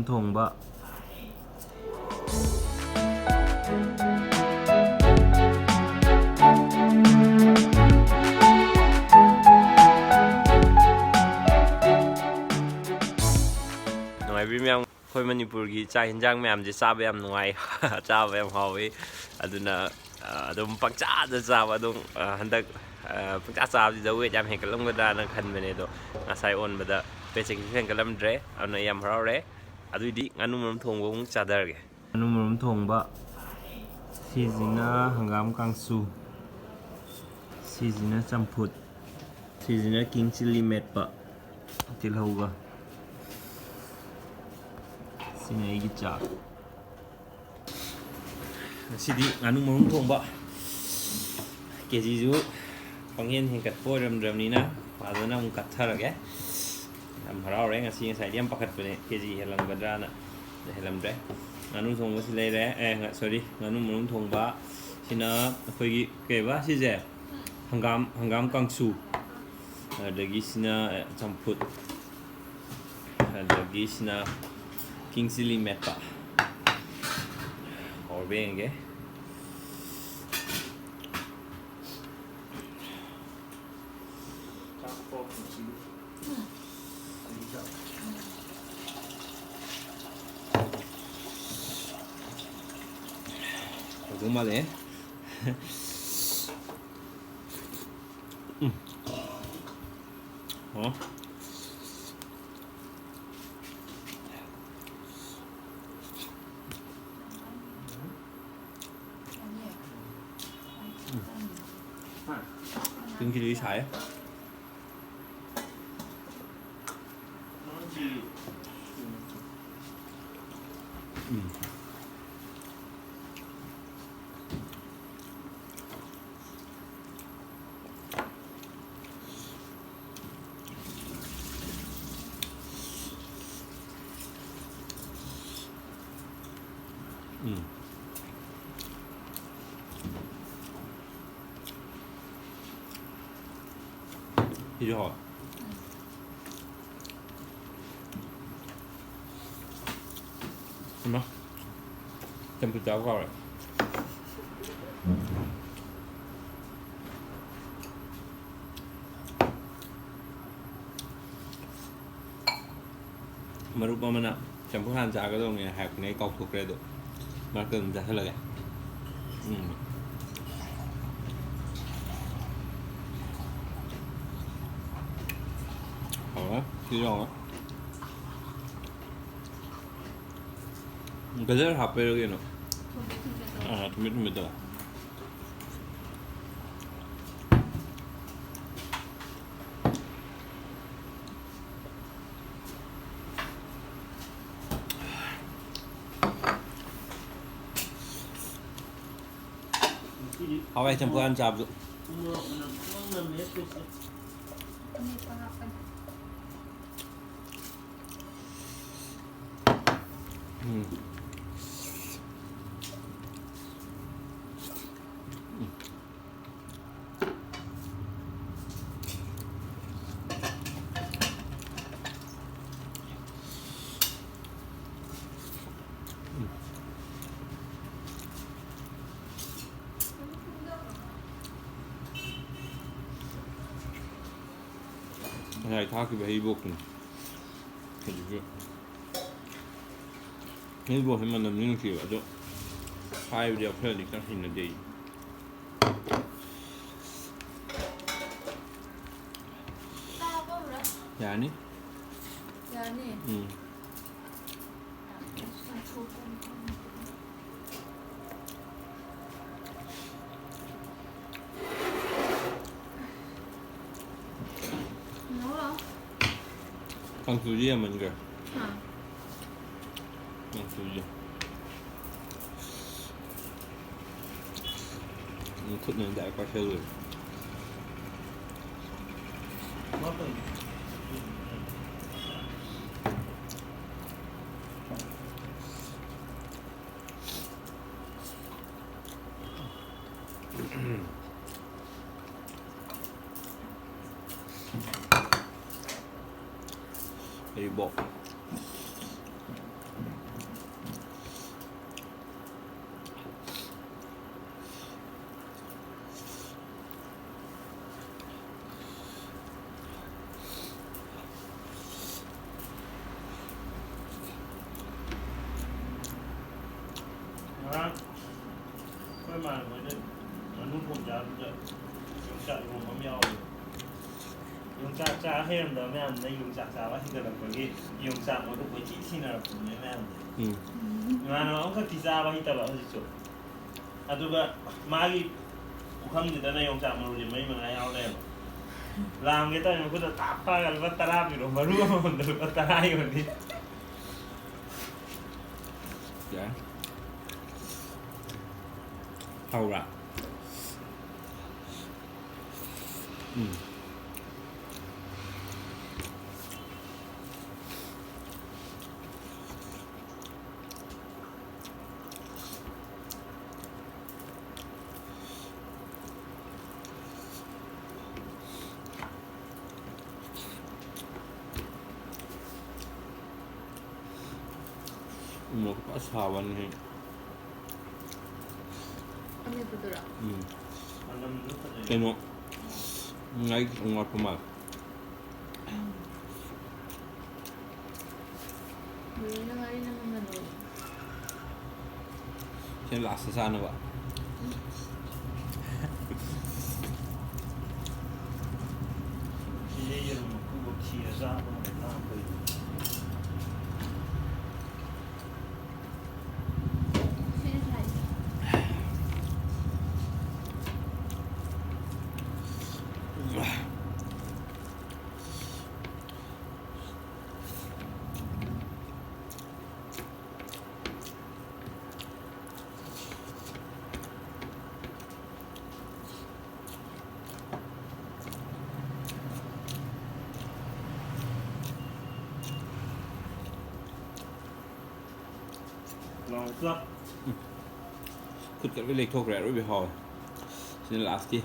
thongba nuai bim yang khoi manipur gi chai hinjang myam je chaba yam nuai chaba yam haowe aduna adum pangcha da chaba adum handak pangcha chaba ji dawe yam hekalam gada na khan bene do ngasai on bada pechek hekalam dre ana yam harau re adui di nganu marum thongba mung chadar ge nganu marum thongba sijina hangam kangsu sijina champut sijina king chili metpa tilhauga sini aigi chak sidi nganu marum thongba keji ju panghen hengkat poram ni na padana mung katharage am harau re ngasi ngasai diam pakat pune keji helam gadra na helam dre nganu thongba si lei re sorry nganu marum thongba sina akhoi gi keba si je hangam kangsu adagi sina champut adagi sina king chili metpa or benge cũng mà đấy hả đừng chỉ đi xài thì rồi nó chăm cái cháo vào rồi marupa mana campuran jaga dong ya hak nei kau thuk re do marken ja hala ga hả thì rồi cái rất hợp với cái nó không biết được haowe campuran cabai này thao cái bầy buộc cái buộc thì mình làm những kiểu ở chỗ hai điều theo thì các hình là gì yani Con suji mình kìa. Con suji. Thức này đại qua xe rồi. Đi bộ Quay mà mới được nó nút hồn giá được yung chạy hồn nó mèo yung cha hem đó mẹ anh yung chaว่าที่กำลังไปyung chaมันก็ไปที่นั่นผมแม่mà nó không có tí raว่าที่ตลอดที่สุดaduga magi ukang di dana yung chaมันรู้ไม่มันไงเอาเลยlàm cái tay nó cứ tap pa cái bắt tarapอยู่มารู้มันเดือดตายอยู่นี่ dạ hầu ra một cái sò anh này Kami betul. tengok naik rumah pemak Ilang hari naman ano. saya lasa sana pak Chị giờ mà khu vực chia ra mà làm vậy. Sino siya? Lòng rất cứ cái lịch thuộc rẻ rồi bị hồi xin last đi